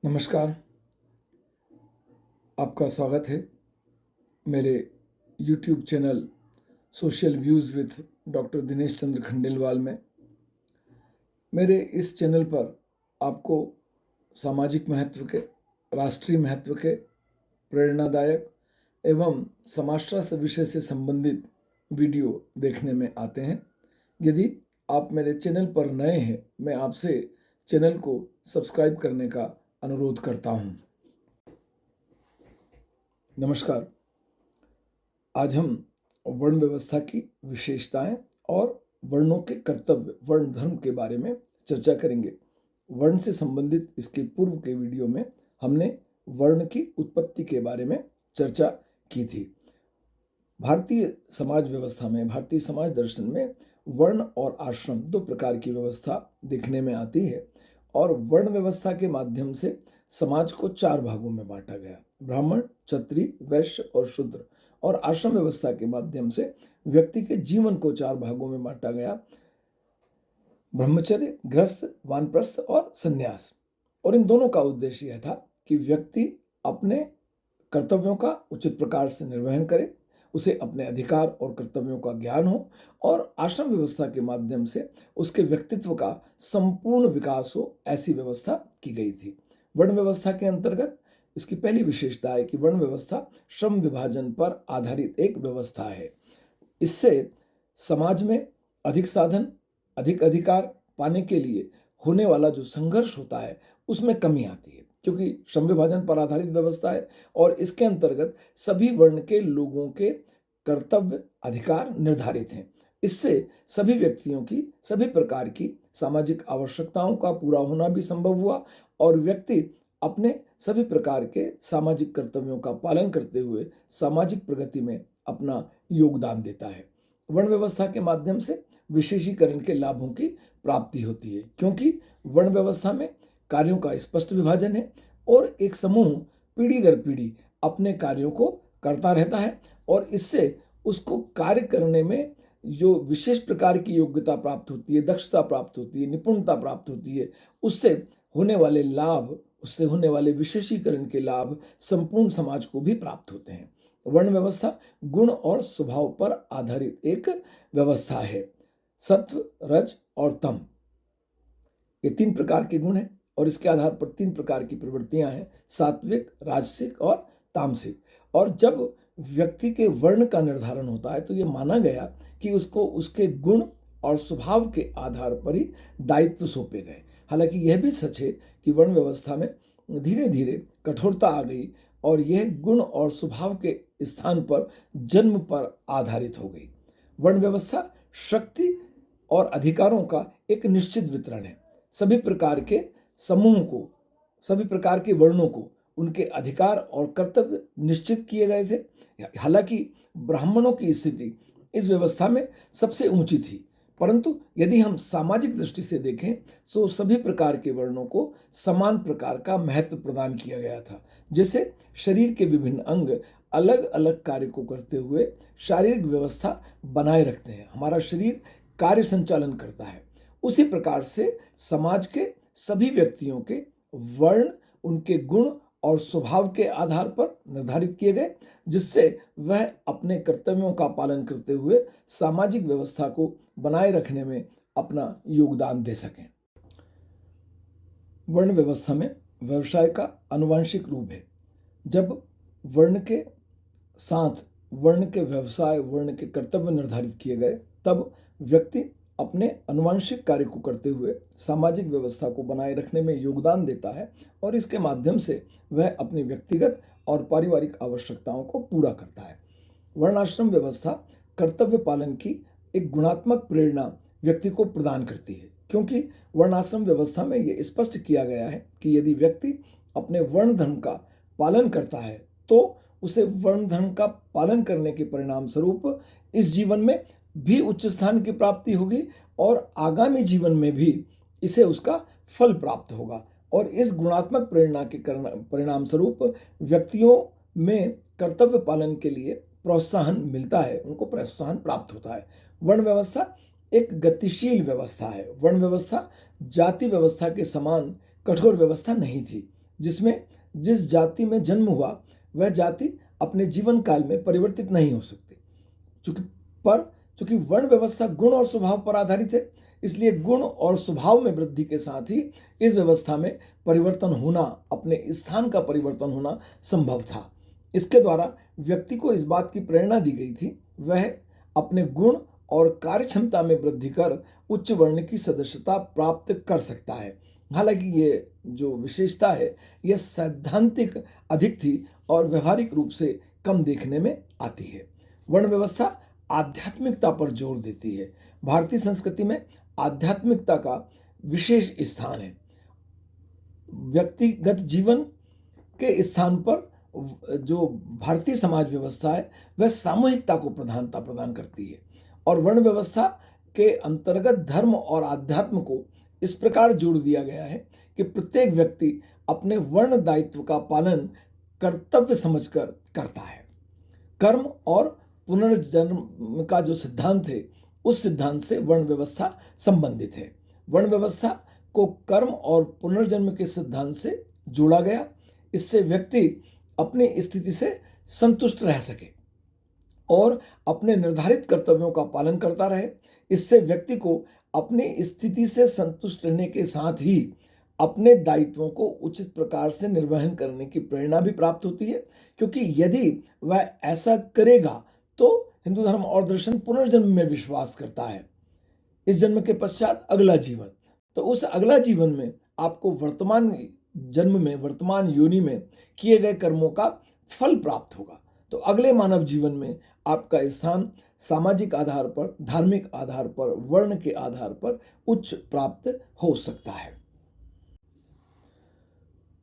नमस्कार। आपका स्वागत है मेरे YouTube channel social views with doctor Dinesh Chandra Khandelwal में। मेरे इस चैनल पर आपको सामाजिक महत्व के, राष्ट्रीय महत्व के, प्रेरणादायक एवं समाजशास्त्र विषय से संबंधित वीडियो देखने में आते हैं। यदि आप मेरे चैनल पर नए हैं, मैं आपसे चैनल को सब्सक्राइब करने का अनुरोध करता हूं। नमस्कार। आज हम वर्ण व्यवस्था की विशेषताएं और वर्णों के कर्तव्य, वर्ण धर्म के बारे में चर्चा करेंगे। वर्ण से संबंधित इसके पूर्व के वीडियो में हमने वर्ण की उत्पत्ति के बारे में चर्चा की थी। भारतीय समाज व्यवस्था में, भारतीय समाज दर्शन में वर्ण और आश्रम दो प्रकार की व्यवस्था देखने में आती है और वर्ण व्यवस्था के माध्यम से समाज को चार भागों में बांटा गया: ब्राह्मण, क्षत्रिय, वैश्य और शूद्र। और आश्रम व्यवस्था के माध्यम से व्यक्ति के जीवन को चार भागों में बांटा गया: ब्रह्मचर्य, गृहस्थ, वानप्रस्थ और संन्यास। और इन दोनों का उद्देश्य यह था कि व्यक्ति अपने कर्तव्यों का उचित प्रकार से निर्वहन करे, उसे अपने अधिकार और कर्तव्यों का ज्ञान हो और आश्रम व्यवस्था के माध्यम से उसके व्यक्तित्व का संपूर्ण विकास हो, ऐसी व्यवस्था की गई थी। वर्ण व्यवस्था के अंतर्गत इसकी पहली विशेषता है कि वर्ण व्यवस्था श्रम विभाजन पर आधारित एक व्यवस्था है। इससे समाज में अधिक साधन, अधिक अधिकार पाने के लिए होने वाला जो संघर्ष होता है उसमें कमी आती है, क्योंकि श्रम विभाजन पर आधारित व्यवस्था है और इसके अंतर्गत सभी वर्ण के लोगों के कर्तव्य, अधिकार निर्धारित हैं। इससे सभी व्यक्तियों की सभी प्रकार की सामाजिक आवश्यकताओं का पूरा होना भी संभव हुआ और व्यक्ति अपने सभी प्रकार के सामाजिक कर्तव्यों का पालन करते हुए सामाजिक प्रगति में अपना योगदान देता है। वर्ण व्यवस्था के माध्यम से विशेषीकरण के लाभों की प्राप्ति होती है, क्योंकि वर्ण व्यवस्था में कार्यों का स्पष्ट विभाजन है और एक समूह पीढ़ी दर पीढ़ी अपने कार्यों को करता रहता है और इससे उसको कार्य करने में जो विशेष प्रकार की योग्यता प्राप्त होती है, दक्षता प्राप्त होती है, निपुणता प्राप्त होती है, उससे होने वाले लाभ, उससे होने वाले विशेषीकरण के लाभ संपूर्ण समाज को भी प्राप्त होते हैं। वर्ण व्यवस्था गुण और स्वभाव पर आधारित एक व्यवस्था है। सत्व, रज और तम, ये तीन प्रकार के गुण हैं और इसके आधार पर तीन प्रकार की प्रवृत्तियां हैं: सात्विक, राजसिक और तामसिक। और जब व्यक्ति के वर्ण का निर्धारण होता है तो ये माना गया कि उसको उसके गुण और स्वभाव के आधार पर ही दायित्व सौंपे गए। हालांकि यह भी सच है कि वर्ण व्यवस्था में धीरे धीरे कठोरता आ गई और यह गुण और स्वभाव के स्थान पर जन्म पर आधारित हो गई। वर्ण व्यवस्था शक्ति और अधिकारों का एक निश्चित वितरण है। सभी प्रकार के समूह को, सभी प्रकार के वर्णों को उनके अधिकार और कर्तव्य निश्चित किए गए थे। हालांकि ब्राह्मणों की स्थिति इस व्यवस्था में सबसे ऊंची थी, परंतु यदि हम सामाजिक दृष्टि से देखें तो सभी प्रकार के वर्णों को समान प्रकार का महत्व प्रदान किया गया था। जैसे शरीर के विभिन्न अंग अलग अलग कार्य को करते हुए शारीरिक व्यवस्था बनाए रखते हैं, हमारा शरीर कार्य संचालन करता है, उसी प्रकार से समाज के सभी व्यक्तियों के वर्ण उनके गुण और स्वभाव के आधार पर निर्धारित किए गए, जिससे वह अपने कर्तव्यों का पालन करते हुए सामाजिक व्यवस्था को बनाए रखने में अपना योगदान दे सकें। वर्ण व्यवस्था में व्यवसाय का आनुवांशिक रूप है। जब वर्ण के साथ वर्ण के व्यवसाय, वर्ण के कर्तव्य निर्धारित किए गए, तब व्यक्ति अपने आनुवांशिक कार्य को करते हुए सामाजिक व्यवस्था को बनाए रखने में योगदान देता है और इसके माध्यम से वह अपनी व्यक्तिगत और पारिवारिक आवश्यकताओं को पूरा करता है। वर्णाश्रम व्यवस्था कर्तव्य पालन की एक गुणात्मक प्रेरणा व्यक्ति को प्रदान करती है, क्योंकि वर्णाश्रम व्यवस्था में यह स्पष्ट किया गया है कि यदि व्यक्ति अपने वर्ण धर्म का पालन करता है तो उसे वर्ण धर्म का पालन करने के परिणाम स्वरूप इस जीवन में भी उच्च स्थान की प्राप्ति होगी और आगामी जीवन में भी इसे उसका फल प्राप्त होगा। और इस गुणात्मक प्रेरणा के परिणाम स्वरूप व्यक्तियों में कर्तव्य पालन के लिए प्रोत्साहन मिलता है, उनको प्रोत्साहन प्राप्त होता है। वर्ण व्यवस्था एक गतिशील व्यवस्था है। वर्ण व्यवस्था जाति व्यवस्था के समान कठोर व्यवस्था नहीं थी। जिसमें जिस जाति में जन्म हुआ वह जाति अपने जीवन काल में परिवर्तित नहीं हो सकती। चूंकि वर्ण व्यवस्था गुण और स्वभाव पर आधारित है, इसलिए गुण और स्वभाव में वृद्धि के साथ ही इस व्यवस्था में परिवर्तन होना, अपने स्थान का परिवर्तन होना संभव था। इसके द्वारा व्यक्ति को इस बात की प्रेरणा दी गई थी वह अपने गुण और कार्य क्षमता में वृद्धि कर उच्च वर्ण की सदस्यता प्राप्त कर सकता है। हालांकि ये जो विशेषता है यह सैद्धांतिक अधिक थी और व्यवहारिक रूप से कम देखने में आती है। वर्ण व्यवस्था आध्यात्मिकता पर जोर देती है। भारतीय संस्कृति में आध्यात्मिकता का विशेष स्थान है। व्यक्तिगत जीवन के स्थान पर जो भारतीय समाज व्यवस्था है वह सामूहिकता को प्रधानता प्रदान करती है और वर्ण व्यवस्था के अंतर्गत धर्म और आध्यात्म को इस प्रकार जोड़ दिया गया है कि प्रत्येक व्यक्ति अपने वर्ण दायित्व का पालन कर्तव्य समझकर करता है। कर्म और पुनर्जन्म का जो सिद्धांत है उस सिद्धांत से वर्ण व्यवस्था संबंधित है। वर्ण व्यवस्था को कर्म और पुनर्जन्म के सिद्धांत से जोड़ा गया। इससे व्यक्ति अपनी स्थिति से संतुष्ट रह सके और अपने निर्धारित कर्तव्यों का पालन करता रहे। इससे व्यक्ति को अपनी स्थिति से संतुष्ट रहने के साथ ही अपने दायित्वों को उचित प्रकार से निर्वहन करने की प्रेरणा भी प्राप्त होती है, क्योंकि यदि वह ऐसा करेगा तो हिंदू धर्म और दर्शन पुनर्जन्म में विश्वास करता है। इस जन्म के पश्चात अगला जीवन, तो उस अगला जीवन में आपको वर्तमान जन्म में, वर्तमान योनि में किए गए कर्मों का फल प्राप्त होगा। तो अगले मानव जीवन में आपका स्थान सामाजिक आधार पर, धार्मिक आधार पर, वर्ण के आधार पर उच्च प्राप्त हो सकता है।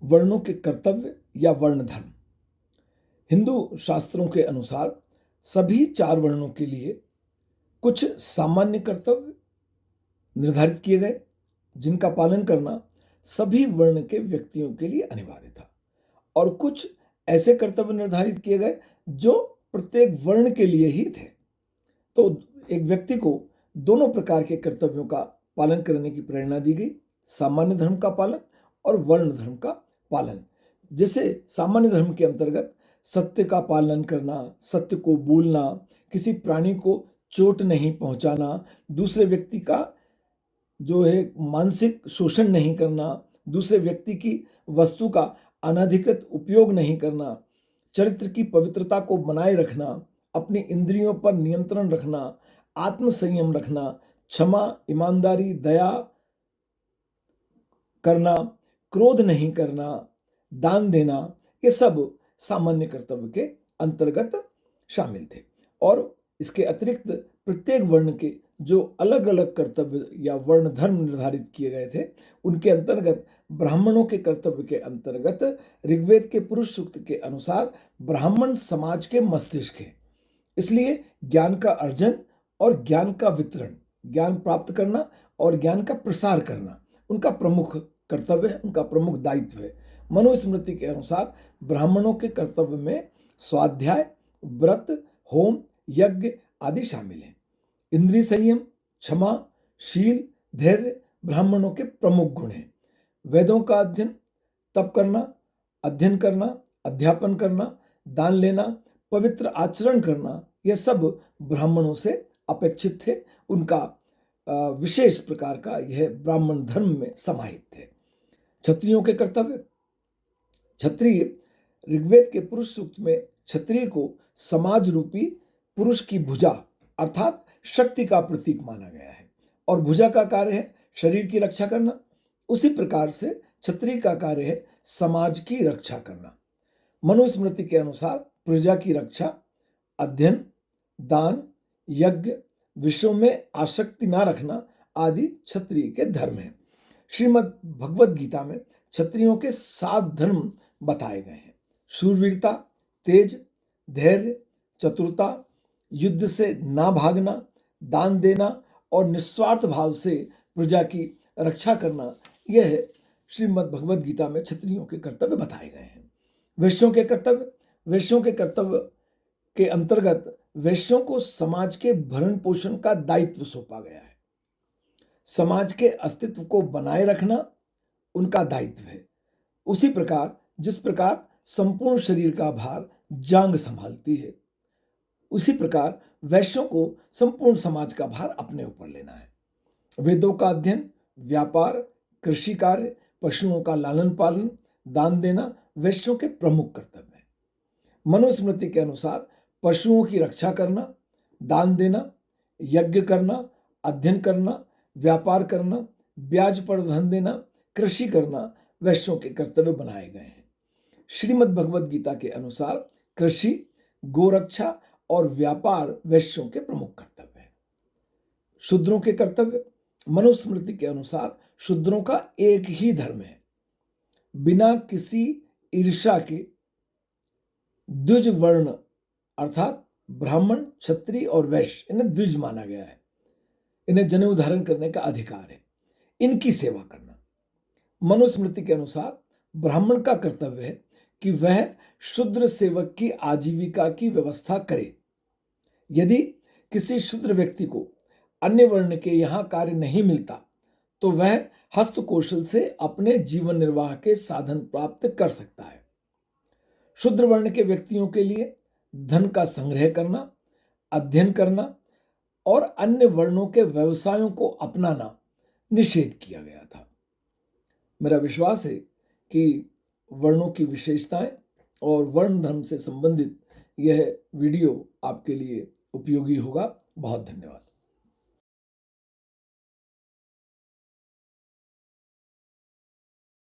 वर्णों के कर्तव्य या वर्ण धर्म। हिंदू शास्त्रों के अनुसार सभी 4 वर्णों के लिए कुछ सामान्य कर्तव्य निर्धारित किए गए जिनका पालन करना सभी वर्ण के व्यक्तियों के लिए अनिवार्य था, और कुछ ऐसे कर्तव्य निर्धारित किए गए जो प्रत्येक वर्ण के लिए ही थे। तो एक व्यक्ति को दोनों प्रकार के कर्तव्यों का पालन करने की प्रेरणा दी गई, सामान्य धर्म का पालन और वर्ण धर्म का पालन। जैसे सामान्य धर्म के अंतर्गत सत्य का पालन करना, सत्य को बोलना, किसी प्राणी को चोट नहीं पहुंचाना, दूसरे व्यक्ति का जो है मानसिक शोषण नहीं करना, दूसरे व्यक्ति की वस्तु का अनधिकृत उपयोग नहीं करना, चरित्र की पवित्रता को बनाए रखना, अपनी इंद्रियों पर नियंत्रण रखना, आत्मसंयम रखना, क्षमा, ईमानदारी, दया करना, क्रोध नहीं करना, दान देना, ये सब सामान्य कर्तव्य के अंतर्गत शामिल थे। और इसके अतिरिक्त प्रत्येक वर्ण के जो अलग अलग कर्तव्य या वर्ण धर्म निर्धारित किए गए थे उनके अंतर्गत ब्राह्मणों के कर्तव्य के अंतर्गत ऋग्वेद के पुरुष सूक्त के अनुसार ब्राह्मण समाज के मस्तिष्क है, इसलिए ज्ञान का अर्जन और ज्ञान का वितरण, ज्ञान प्राप्त करना और ज्ञान का प्रसार करना उनका प्रमुख कर्तव्य है, उनका प्रमुख दायित्व है। मनुस्मृति के अनुसार ब्राह्मणों के कर्तव्य में स्वाध्याय, व्रत, होम, यज्ञ आदि शामिल हैं। इंद्रिय संयम, क्षमा, शील, धैर्य ब्राह्मणों के प्रमुख गुण हैं। वेदों का अध्ययन, तप करना, अध्ययन करना, अध्यापन करना, दान लेना, पवित्र आचरण करना, यह सब ब्राह्मणों से अपेक्षित थे। उनका विशेष प्रकार का यह ब्राह्मण धर्म में समाहित थे। क्षत्रियों के कर्तव्य। क्षत्रिय ऋग्वेद के पुरुष सूक्त में क्षत्रिय को समाज रूपी पुरुष की भुजा अर्थात शक्ति का प्रतीक माना गया है, और भुजा का कार्य है शरीर की रक्षा करना। उसी प्रकार से क्षत्रिय का कार्य है समाज की रक्षा करना। मनुस्मृति के अनुसार प्रजा की रक्षा, अध्ययन, दान, यज्ञ, विषयों में आसक्ति ना रखना आदि क्षत्रिय के धर्म हैं। श्रीमद् भगवद गीता में क्षत्रियों के 7 धर्म बताए गए हैं। शूरवीरता, तेज, धैर्य, चतुरता, युद्ध से ना भागना, दान देना और निस्वार्थ भाव से प्रजा की रक्षा करना, यह श्रीमद् भगवद गीता में क्षत्रियों के कर्तव्य बताए गए हैं। वैश्यों के कर्तव्य। वैश्यों के कर्तव्य के अंतर्गत वैश्यों को समाज के भरण पोषण का दायित्व सौंपा गया है। समाज के अस्तित्व को बनाए रखना उनका दायित्व है। उसी प्रकार जिस प्रकार संपूर्ण शरीर का भार जांग संभालती है, उसी प्रकार वैश्यों को संपूर्ण समाज का भार अपने ऊपर लेना है। वेदों का अध्ययन, व्यापार, कृषि कार्य, पशुओं का लालन पालन, दान देना वैश्यों के प्रमुख कर्तव्य हैं। मनुस्मृति के अनुसार पशुओं की रक्षा करना, दान देना, यज्ञ करना, अध्ययन करना, व्यापार करना, ब्याज पर धन देना, कृषि करना वैश्यों के कर्तव्य बनाए गए हैं। श्रीमद् भगवद गीता के अनुसार कृषि, गोरक्षा और व्यापार वैश्यों के प्रमुख कर्तव्य हैं। शूद्रों के कर्तव्य, मनुस्मृति के अनुसार शूद्रों का एक ही धर्म है। बिना किसी ईर्ष्या के द्विज वर्ण अर्थात ब्राह्मण, क्षत्रिय और वैश्य, इन्हें द्विज माना गया है। इन्हें जनेऊ धारण करने का अधिकार है। इनकी सेवा करना। मनुस्मृति के अनुसार ब्राह्मण का कर्तव्य है कि वह शूद्र सेवक की आजीविका की व्यवस्था करे। यदि किसी शूद्र व्यक्ति को अन्य वर्ण के यहाँ कार्य नहीं मिलता तो वह हस्तकौशल से अपने जीवन निर्वाह के साधन प्राप्त कर सकता है। शूद्र वर्ण के व्यक्तियों के लिए धन का संग्रह करना, अध्ययन करना और अन्य वर्णों के व्यवसायों को अपनाना निषेध किया गया था। मेरा विश्वास है कि वर्णों की विशेषताएं और वर्ण धर्म से संबंधित यह वीडियो आपके लिए उपयोगी होगा। बहुत धन्यवाद।